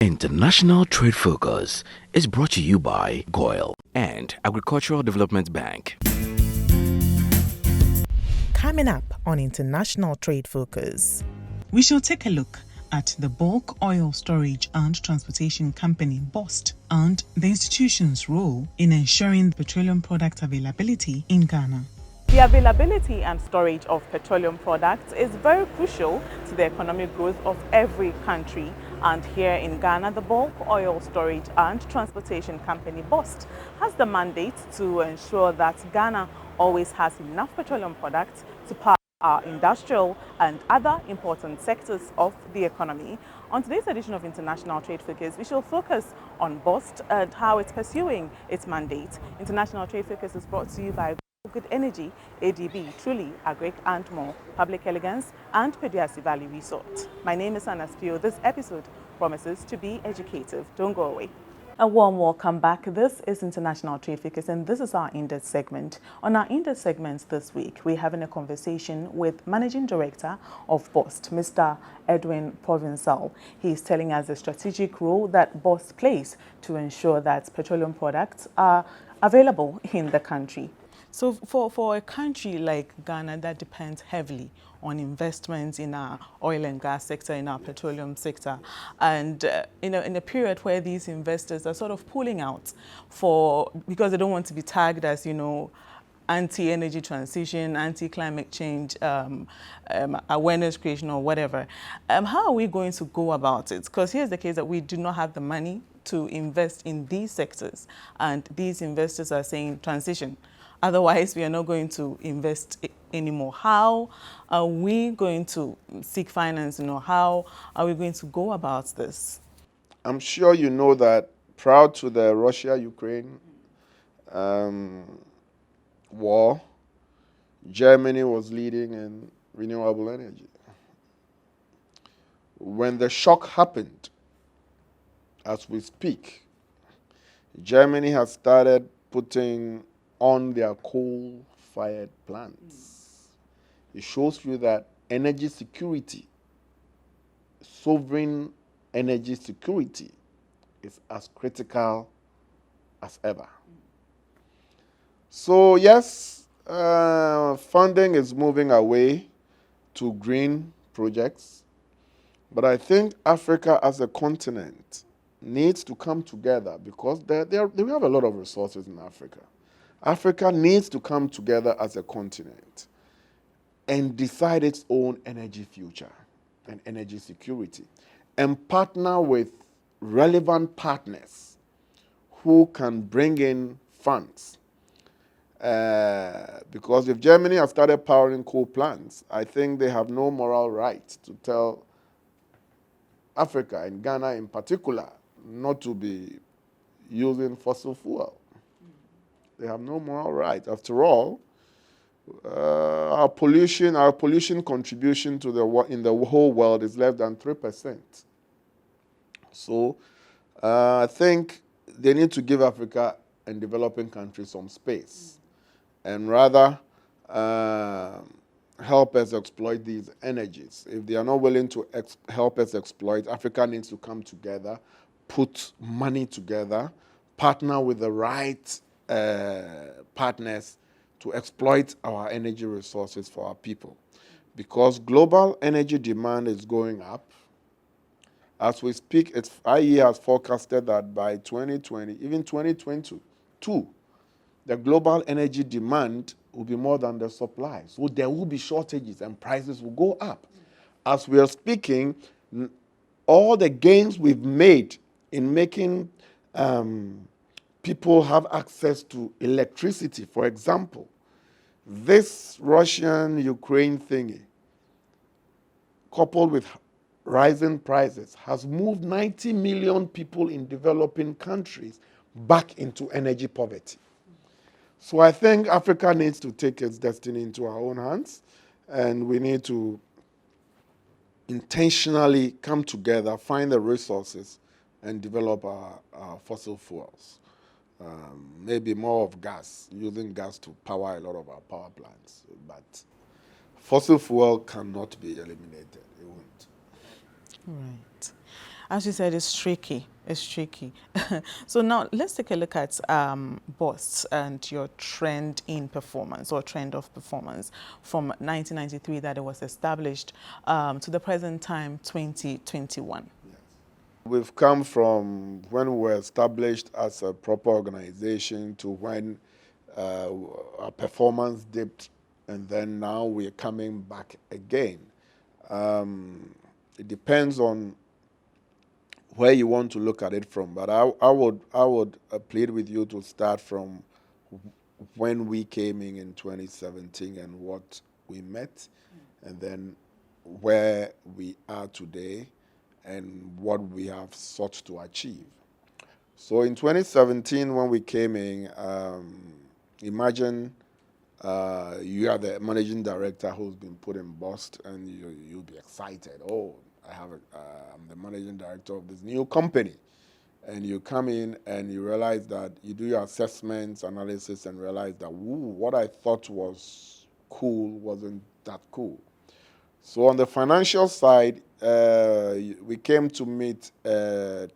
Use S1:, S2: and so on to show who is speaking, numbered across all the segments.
S1: International Trade Focus is brought to you by GOIL and Agricultural Development Bank.
S2: Coming up on International Trade Focus,
S3: we shall take a look at the Bulk Oil Storage and Transportation Company BOST and the institution's role in ensuring petroleum product availability in Ghana.
S4: The availability and storage of petroleum products is very crucial to the economic growth of every country. And here in Ghana, the Bulk Oil Storage and Transportation Company BOST has the mandate to ensure that Ghana always has enough petroleum products to power our industrial and other important sectors of the economy. On today's edition of International Trade Focus, we shall focus on BOST and how it's pursuing its mandate. International Trade Focus is brought to you by Good Energy, ADB, Truly, Agric and more, Public Elegance and Pediasi Valley Resort. My name is Anna Spio. This episode promises to be educative. Don't go away. A warm welcome back. This is International Trade Focus and this is our in-depth segment. On our in-depth segments this week, we're having a conversation with Managing Director of BOST, Mr. Edwin Provincial. He's telling us the strategic role that BOST plays to ensure that petroleum products are available in the country. So for a country like Ghana that depends heavily on investments in our oil and gas sector, in our petroleum sector, and in a period where these investors are sort of pulling out because they don't want to be tagged as, anti-energy transition, anti-climate change, awareness creation or whatever, how are we going to go about it? Because here's the case that we do not have the money to invest in these sectors, and these investors are saying transition. Otherwise, we are not going to invest anymore. How are we going to seek finance? How are we going to go about this?
S5: I'm sure you know that prior to the Russia-Ukraine war, Germany was leading in renewable energy. When the shock happened, as we speak, Germany has started putting on their coal-fired plants. It shows you that energy security, sovereign energy security, is as critical as ever. So yes, funding is moving away to green projects, but I think Africa as a continent needs to come together because we have a lot of resources in Africa. Africa needs to come together as a continent and decide its own energy future and energy security and partner with relevant partners who can bring in funds. Because if Germany has started powering coal plants, I think they have no moral right to tell Africa and Ghana in particular not to be using fossil fuel. They have no moral right. After all, our pollution contribution to in the whole world is less than 3%. So I think they need to give Africa and developing countries some space and rather help us exploit these energies. If they are not willing to help us exploit, Africa needs to come together, put money together, partner with the right partners to exploit our energy resources for our people. Because global energy demand is going up. As we speak, IEA has forecasted that by 2020, even 2022, the global energy demand will be more than the supply. So there will be shortages and prices will go up. As we are speaking, all the gains we've made in making people have access to electricity, for example, this Russian-Ukraine thingy, coupled with rising prices, has moved 90 million people in developing countries back into energy poverty. So I think Africa needs to take its destiny into our own hands, and we need to intentionally come together, find the resources, and develop our fossil fuels. Maybe more of gas, using gas to power a lot of our power plants. But fossil fuel cannot be eliminated. It won't.
S4: Right. As you said, it's tricky. It's tricky. So now let's take a look at BOST and your trend in performance or trend of performance from 1993 that it was established to the present time, 2021.
S5: We've come from when we were established as a proper organization to when our performance dipped, and then now we're coming back again. It depends on where you want to look at it from, but I would plead with you to start from when we came in 2017 and what we met, and then where we are today and what we have sought to achieve. So in 2017, when we came in, imagine you are the managing director who's been put in BOST, and you'll be excited. Oh, I'm the managing director of this new company. And you come in and you realize that you do your assessments, analysis, and realize that, what I thought was cool wasn't that cool. So on the financial side, we came to meet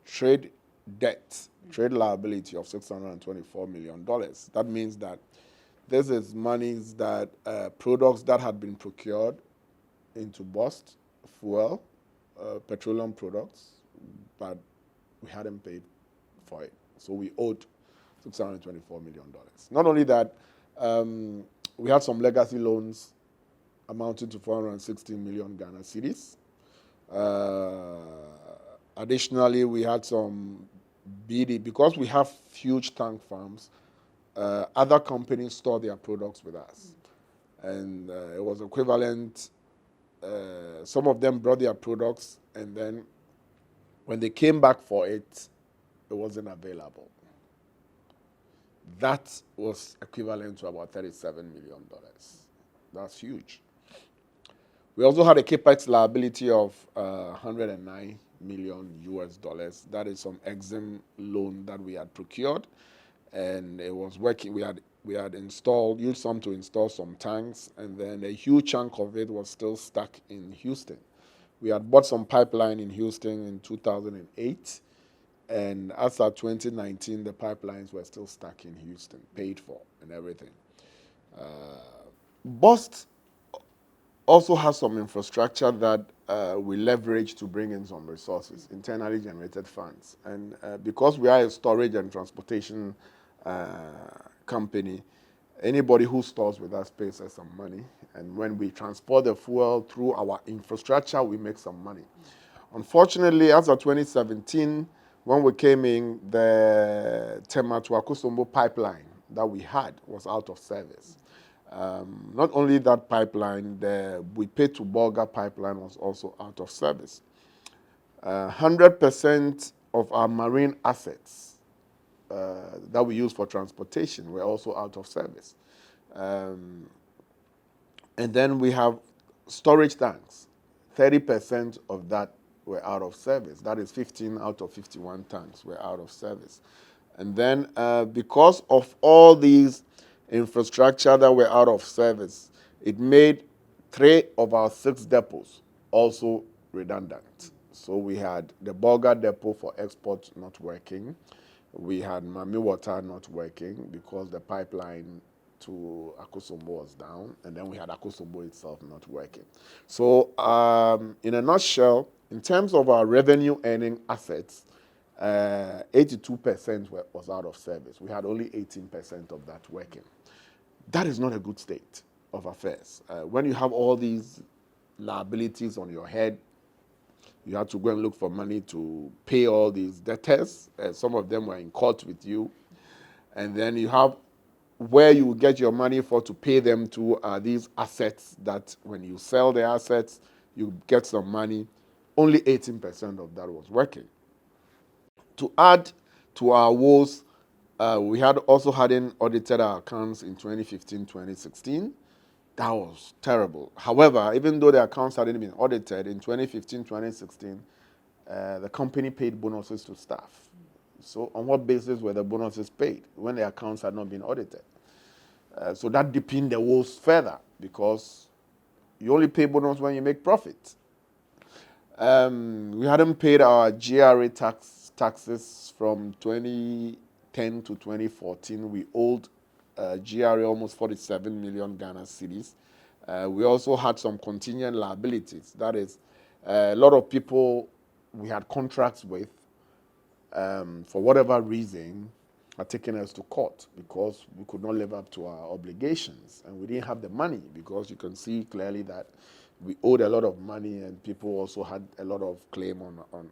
S5: trade debt, trade liability of $624 million. That means that this is monies that products that had been procured into BOST, fuel, petroleum products, but we hadn't paid for it. So we owed $624 million. Not only that, we had some legacy loans amounting to 416 million Ghana cedis. Additionally, we had some BD, because we have huge tank farms, other companies store their products with us. And it was equivalent, some of them brought their products, and then when they came back for it, it wasn't available. That was equivalent to about $37 million. That's huge. We also had a capex liability of 109 million US dollars. That is some Exim loan that we had procured, and it was working. We had used some to install some tanks, and then a huge chunk of it was still stuck in Houston. We had bought some pipeline in Houston in 2008, and as of 2019, the pipelines were still stuck in Houston, paid for and everything. BOST also has some infrastructure that we leverage to bring in some resources, internally generated funds. And because we are a storage and transportation company, anybody who stores with us pays us some money. And when we transport the fuel through our infrastructure, we make some money. Unfortunately, as of 2017, when we came in, the Tema to Akosombo pipeline that we had was out of service. Not only that pipeline, the Buipe to Bolga pipeline was also out of service. 100% of our marine assets that we use for transportation were also out of service. And then we have storage tanks. 30% of that were out of service. That is 15 out of 51 tanks were out of service. And then because of all these infrastructure that were out of service, it made 3 of our 6 depots also redundant. So we had the Bolga depot for export not working. We had Mami Water not working because the pipeline to Akosombo was down, and then we had Akosombo itself not working. So in a nutshell, in terms of our revenue earning assets, 82% was out of service. We had only 18% of that working. That is not a good state of affairs. When you have all these liabilities on your head, you have to go and look for money to pay all these debtors. Some of them were in court with you. And then you have where you get your money for to pay them to these assets that when you sell the assets, you get some money. Only 18% of that was working. To add to our woes, we had also hadn't audited our accounts in 2015, 2016. That was terrible. However, even though the accounts hadn't been audited in 2015, 2016, the company paid bonuses to staff. So on what basis were the bonuses paid when the accounts had not been audited? So that deepened the woes further because you only pay bonus when you make profit. We hadn't paid our GRA taxes from 2010 to 2014. We owed GRA almost 47 million Ghana cedis. We also had some contingent liabilities. That is, a lot of people we had contracts with, for whatever reason, had taken us to court because we could not live up to our obligations. And we didn't have the money because you can see clearly that we owed a lot of money and people also had a lot of claim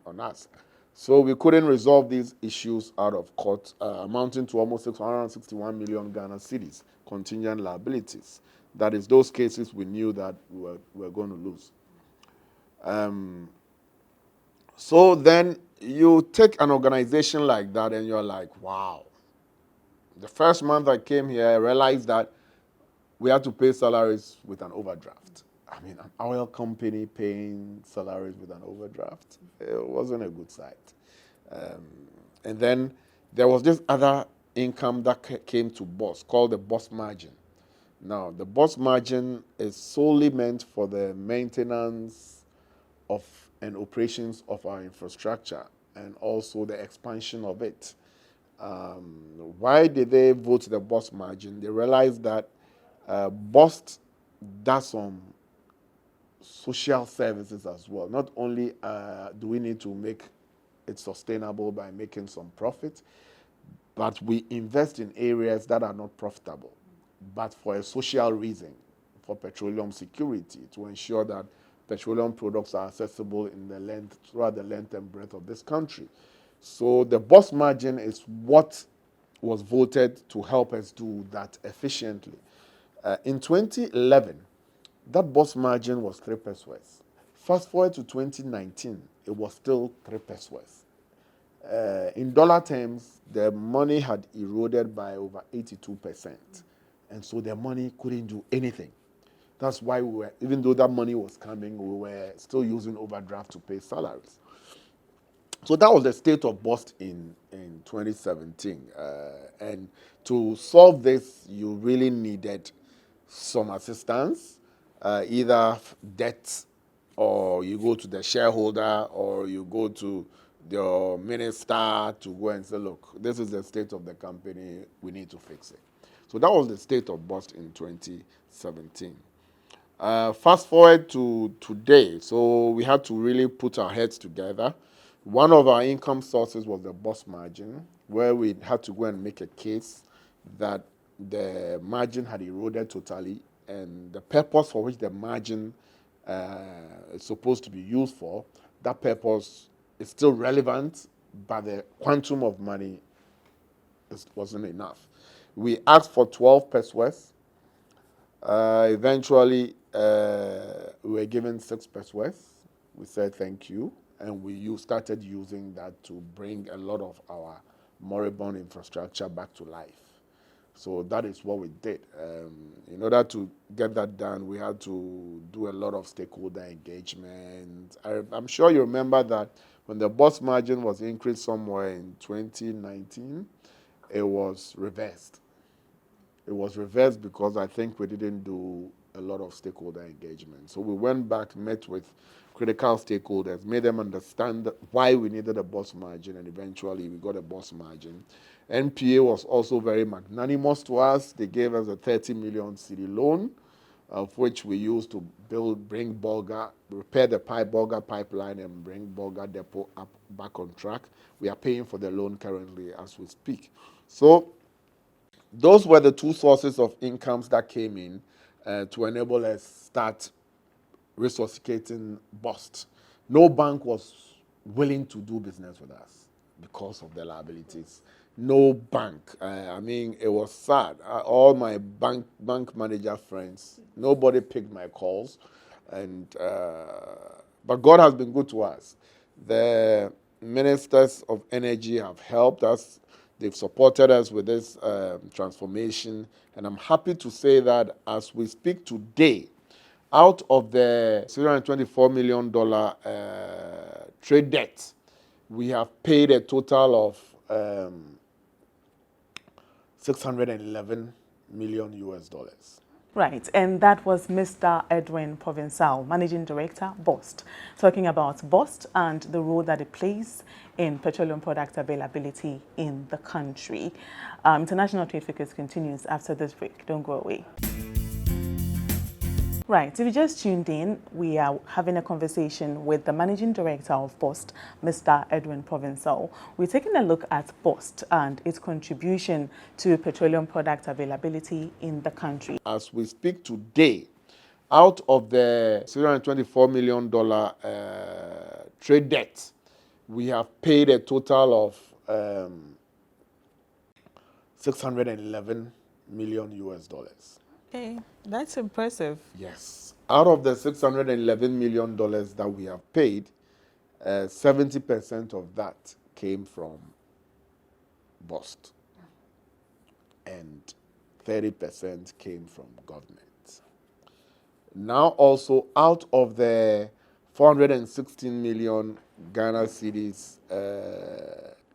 S5: on us. So we couldn't resolve these issues out of court, amounting to almost 661 million Ghana cedis, contingent liabilities. That is, those cases we knew that we were going to lose. So then you take an organization like that and you're like, wow. The first month I came here, I realized that we had to pay salaries with an overdraft. I mean, an oil company paying salaries with an overdraft, it wasn't a good sight. And then there was this other income that came to BOST called the BOST margin. Now, the BOST margin is solely meant for the maintenance of and operations of our infrastructure and also the expansion of it. Why did they vote the BOST margin? They realized that BOST does some social services as well. Not only do we need to make it sustainable by making some profit, but we invest in areas that are not profitable, but for a social reason, for petroleum security, to ensure that petroleum products are accessible throughout the length and breadth of this country. So the BOST margin is what was voted to help us do that efficiently. In 2011, that BOST margin was 3 pesos. Fast forward to 2019, it was still 3 pesos. In dollar terms, the money had eroded by over 82%. And so the money couldn't do anything. That's why even though that money was coming, we were still using overdraft to pay salaries. So that was the state of BOST in 2017. And to solve this, you really needed some assistance, either debt, or you go to the shareholder, or you go to the minister to go and say, look, this is the state of the company, we need to fix it. So that was the state of BOST in 2017. Fast forward to today, so we had to really put our heads together. One of our income sources was the BOST margin, where we had to go and make a case that the margin had eroded totally, and the purpose for which the margin is supposed to be used for, that purpose is still relevant, but the quantum of money wasn't enough. We asked for 12 pesos. Eventually, we were given 6 pesos. We said thank you, and we started using that to bring a lot of our moribund infrastructure back to life. So that is what we did. In order to get that done, we had to do a lot of stakeholder engagement. I'm sure you remember that when the BOST margin was increased somewhere in 2019, it was reversed. It was reversed because I think we didn't do a lot of stakeholder engagement. So we went back, met with critical stakeholders, made them understand why we needed a BOST margin, and eventually we got a BOST margin. NPA was also very magnanimous to us. They gave us a 30 million cedi loan, of which we used to repair the Bulga pipeline and bring Bulga depot back on track. We are paying for the loan currently as we speak. So those were the two sources of incomes that came in to enable us start resuscitating BOST. No bank was willing to do business with us because of the liabilities. No bank. I mean, it was sad. All my bank manager friends, nobody picked my calls, but God has been good to us. The ministers of energy have helped us. They've supported us with this transformation, and I'm happy to say that as we speak today, out of the $624 million trade debt, we have paid a total of $611 million US.
S4: Right, and that was Mr. Edwin Provençal, Managing Director, BOST, talking about BOST and the role that it plays in petroleum product availability in the country. International Trade Focus continues after this break. Don't go away. Right, if you just tuned in, we are having a conversation with the Managing Director of BOST, Mr. Edwin Provençal. We're taking a look at BOST and its contribution to petroleum product availability in the country.
S5: As we speak today, out of the $624 million trade debt, we have paid a total of 611 million US dollars.
S4: Okay, that's impressive.
S5: Yes. Out of the $611 million that we have paid, 70% of that came from BOST and 30% came from government. Now also, out of the 416 million Ghana cedis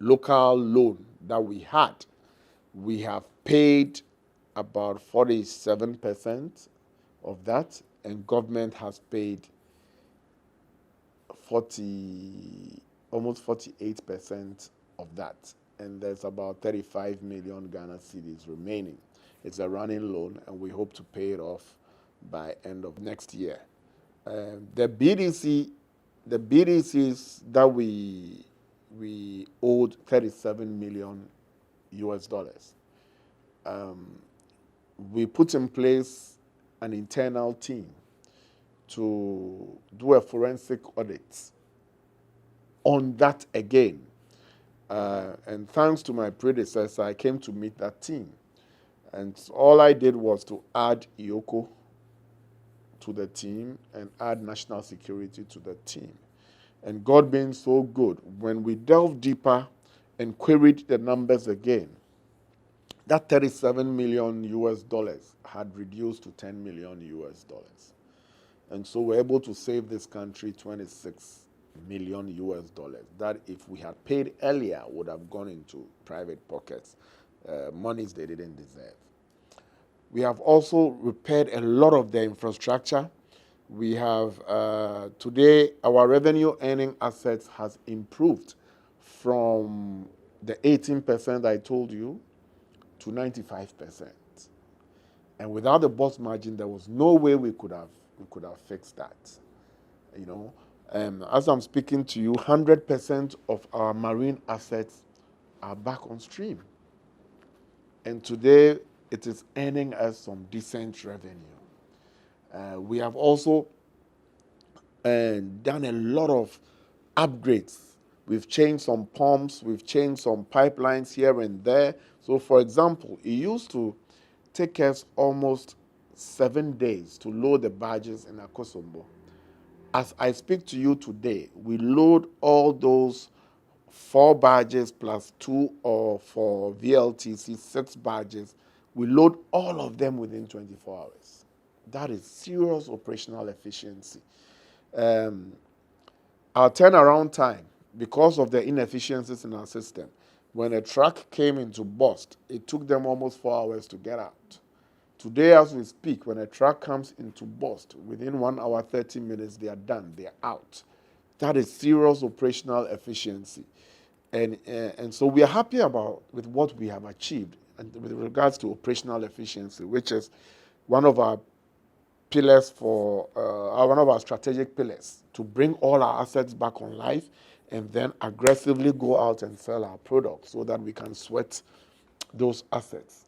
S5: local loan that we had, we have paid about 47% of that, and government has paid almost 48% of that. And there's about 35 million Ghana cedis remaining. It's a running loan, and we hope to pay it off by end of next year. The BDCs that we owed 37 million US dollars. We put in place an internal team to do a forensic audit on that again. And thanks to my predecessor, I came to meet that team. And all I did was to add IOCO to the team and add national security to the team. And God being so good, when we delved deeper and queried the numbers again, that 37 million US dollars had reduced to 10 million US dollars. And so we're able to save this country 26 million US dollars. That if we had paid earlier would have gone into private pockets, monies they didn't deserve. We have also repaired a lot of the infrastructure. We have, today, our revenue earning assets has improved from the 18% I told you to 95%. And without the BOST margin, there was no way we could have fixed that. You know, as I'm speaking to you, 100% of our marine assets are back on stream. And today, it is earning us some decent revenue. We have also done a lot of upgrades. We've changed some pumps, we've changed some pipelines here and there. So, for example, it used to take us almost 7 days to load the barges in Akosombo. As I speak to you today, we load all those 4 barges plus 2 or for VLTC, 6 barges. We load all of them within 24 hours. That is serious operational efficiency. Our turnaround time, because of the inefficiencies in our system, when a truck came into BOST, it took them almost 4 hours to get out. Today, as we speak, when a truck comes into BOST, within 1 hour, 30 minutes, they are done, they are out. That is serious operational efficiency. And so we are happy with what we have achieved and with regards to operational efficiency, which is one of our pillars one of our strategic pillars, to bring all our assets back on life and then aggressively go out and sell our products so that we can sweat those assets.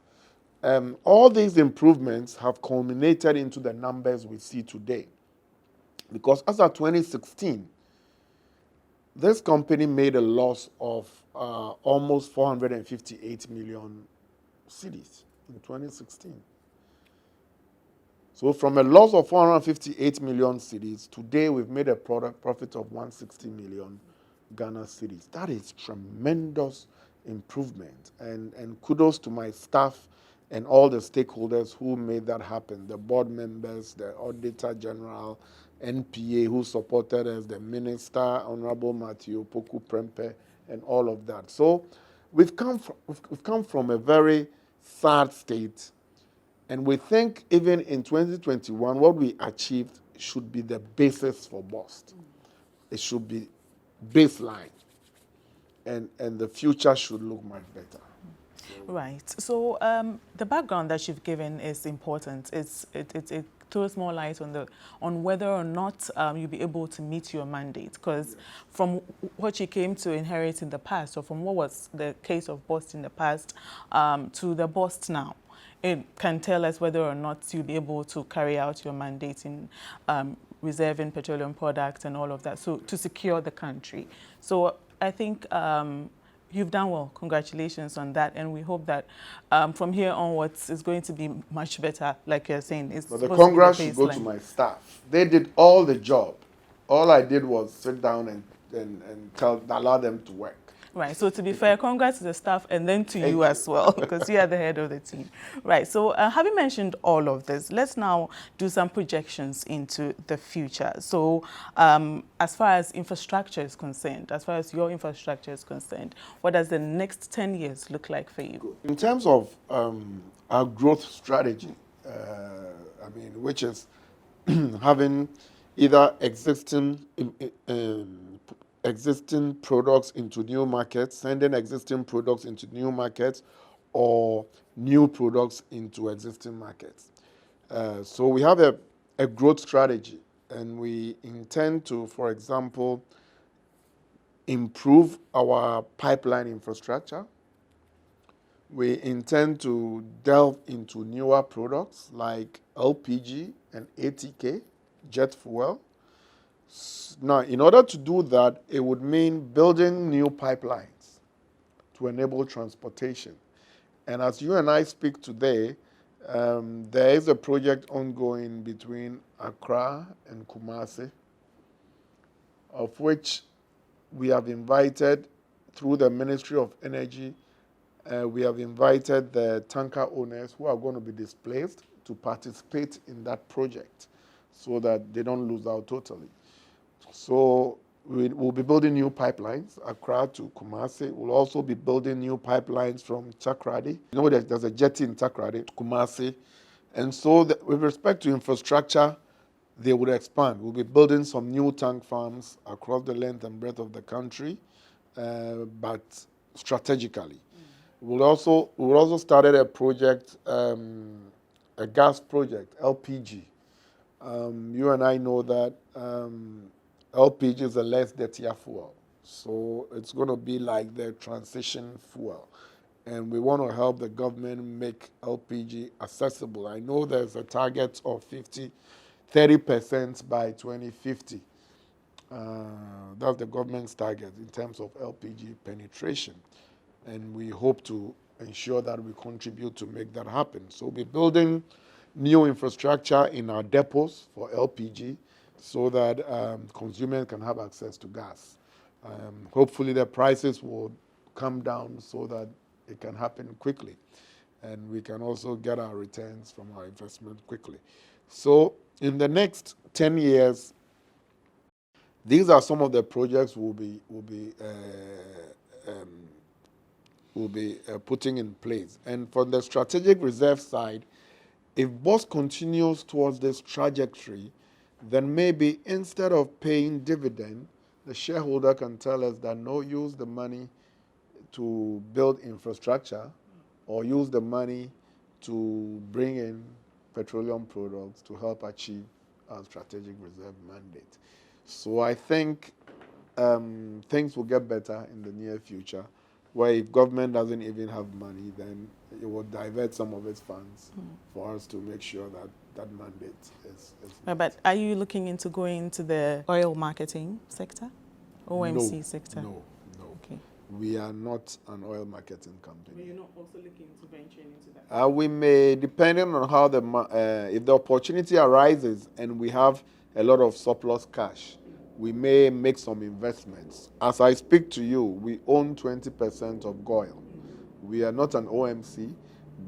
S5: All these improvements have culminated into the numbers we see today. Because as of 2016, this company made a loss of almost 458 million cedis in 2016. So from a loss of 458 million cedis, today we've made a profit of 160 million Ghana cedis. That is tremendous improvement. And kudos to my staff and all the stakeholders who made that happen. The board members, the Auditor General, NPA who supported us, the Minister, Honorable Matthew Poku Prempe, and all of that. So we've come from a very sad state And we think even in 2021, what we achieved should be the basis for BOST. It should be baseline. And the future should look much better.
S4: Right. So the background that you've given is important. It throws more light on whether or not you'll be able to meet your mandate. Because from what you came to inherit in the past, or from what was the case of BOST in the past to the BOST now, it can tell us whether or not you'll be able to carry out your mandate in reserving petroleum products and all of that, so to secure the country. So I think you've done well. Congratulations on that. And we hope that from here onwards, it's going to be much better, like you're saying. It's
S5: But the
S4: supposed to be
S5: congrats should go to
S4: baseline.
S5: my staff. They did all the job. All I did was sit down and allow them to work.
S4: Right. So to be fair, congrats to the staff and then to you as well, because you are the head of the team. Right. So having mentioned all of this, let's now do some projections into the future. So as far as infrastructure is concerned, as far as your infrastructure is concerned, what does the next 10 years look like for you?
S5: In terms of our growth strategy, which is having either existing products into new markets, sending existing products into new markets, or new products into existing markets. So we have a growth strategy, and we intend to, for example, improve our pipeline infrastructure. We intend to delve into newer products like LPG and ATK, jet fuel. Now, in order to do that, it would mean building new pipelines to enable transportation. And as you and I speak today, there is a project ongoing between Accra and Kumasi, of which we have invited, through the Ministry of Energy, we have invited the tanker owners who are going to be displaced to participate in that project so that they don't lose out totally. So we'll be building new pipelines, Accra to Kumasi. We'll also be building new pipelines from Chakradi. You know, there's a jetty in Chakradi to Kumasi. And so with respect to infrastructure, they would expand. We'll be building some new tank farms across the length and breadth of the country, but strategically. We'll also started a project, a gas project, LPG. You and I know that LPG is a less dirtier fuel. So it's going to be like the transition fuel. And we want to help the government make LPG accessible. I know there's a target of 30% by 2050. That's the government's target in terms of LPG penetration. And we hope to ensure that we contribute to make that happen. So we're building new infrastructure in our depots for LPG so that consumers can have access to gas. Hopefully the prices will come down so that it can happen quickly. And we can also get our returns from our investment quickly. So in the next 10 years, these are some of the projects we'll be putting in place. And for the strategic reserve side, if BOST continues towards this trajectory, then maybe instead of paying dividend, the shareholder can tell us that no, use the money to build infrastructure or use the money to bring in petroleum products to help achieve our strategic reserve mandate. So I think things will get better in the near future, where if government doesn't even have money, then it will divert some of its funds for us to make sure that that mandate is
S4: But are you looking into going into the oil marketing sector, OMC sector?
S5: No.
S4: Okay.
S5: We are not an oil marketing company.
S4: But you're not also looking to venture into that?
S5: We may, depending on how if the opportunity arises and we have a lot of surplus cash, we may make some investments. As I speak to you, we own 20% of GOIL. We are not an OMC,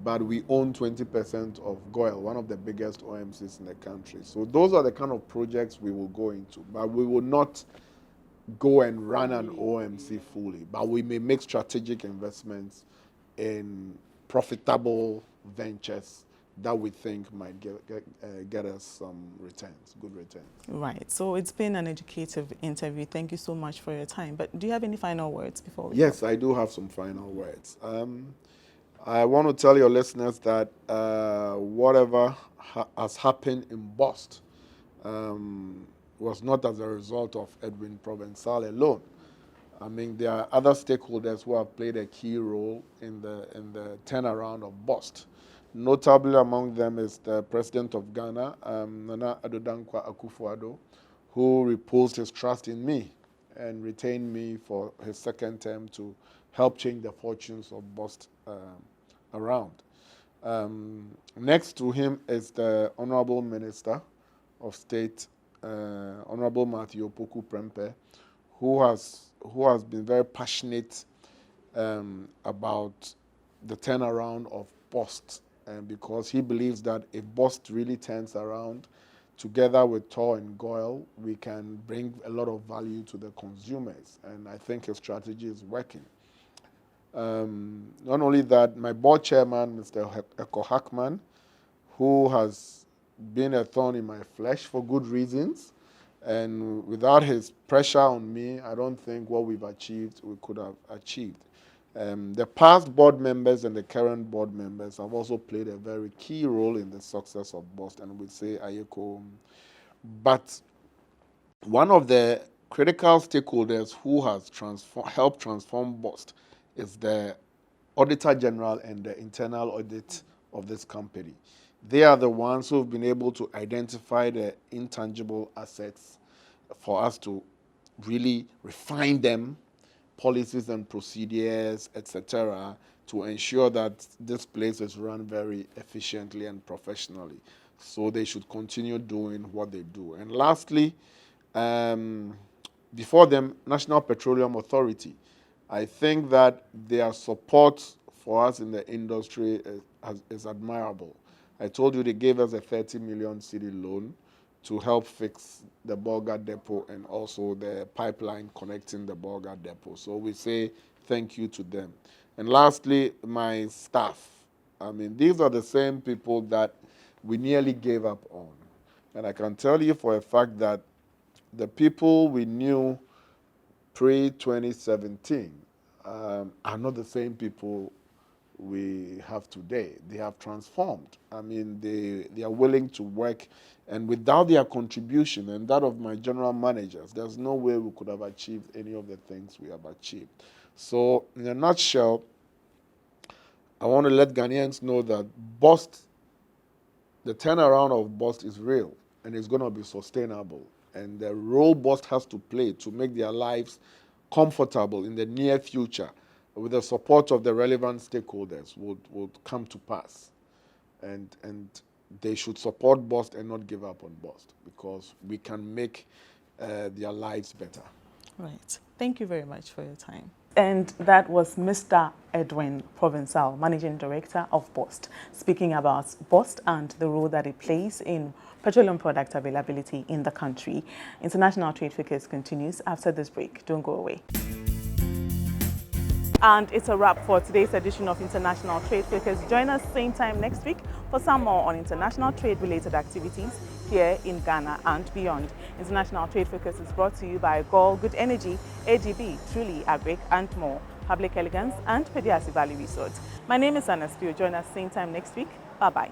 S5: but we own 20% of GOIL, one of the biggest OMCs in the country. So those are the kind of projects we will go into, but we will not go and run an OMC fully, but we may make strategic investments in profitable ventures that we think might get us some returns, good returns.
S4: Right. So it's been an educative interview. Thank you so much for your time. But do you have any final words before we
S5: Yes,
S4: go?
S5: I do have some final words. I want to tell your listeners that whatever has happened in BOST was not as a result of Edwin Provençal alone. I mean, there are other stakeholders who have played a key role in the turnaround of BOST. Notably among them is the President of Ghana, Nana Addo Dankwa Akufo-Addo, who reposed his trust in me and retained me for his second term to help change the fortunes of BOST around. Next to him is the Honorable Minister of State, Honorable Matthew Opoku Prempeh, who has been very passionate about the turnaround of BOST, because he believes that if BOST really turns around, together with TOR and GOIL, we can bring a lot of value to the consumers, and I think his strategy is working. Not only that, my board chairman, Mr. Eko Hackman, who has been a thorn in my flesh for good reasons, and without his pressure on me, I don't think what we've achieved we could have achieved. The past board members and the current board members have also played a very key role in the success of BOST, and we say Ayeko. But one of the critical stakeholders who has helped transform BOST is the Auditor General and the internal audit of this company. They are the ones who have been able to identify the intangible assets for us to really refine them, policies and procedures, etc., to ensure that this place is run very efficiently and professionally. So they should continue doing what they do. And lastly, before them, National Petroleum Authority. I think that their support for us in the industry is admirable. I told you they gave us a 30 million cedi loan to help fix the Bolga depot and also the pipeline connecting the Bolga depot. So we say thank you to them. And lastly, my staff. I mean, these are the same people that we nearly gave up on. And I can tell you for a fact that the people we knew pre-2017 are not the same people we have today. They have transformed. I mean, they are willing to work, and without their contribution and that of my general managers, there's no way we could have achieved any of the things we have achieved. So, in a nutshell, I want to let Ghanaians know that BOST, the turnaround of BOST is real, and it's going to be sustainable. And the role BOST has to play to make their lives comfortable in the near future, with the support of the relevant stakeholders, would come to pass. And they should support BOST and not give up on BOST, because we can make their lives better.
S4: Right. Thank you very much for your time. And that was Mr. Edwin Provençal, Managing Director of BOST, speaking about BOST and the role that it plays in petroleum product availability in the country. International Trade Focus continues after this break. Don't go away. And it's a wrap for today's edition of International Trade Focus. Join us same time next week for some more on international trade-related activities here in Ghana and beyond. International Trade Focus is brought to you by GOL, Good Energy, AGB, Truly Agric, and more, Public Elegance, and Pediasi Valley Resort. My name is Anna Spio. Join us same time next week. Bye-bye.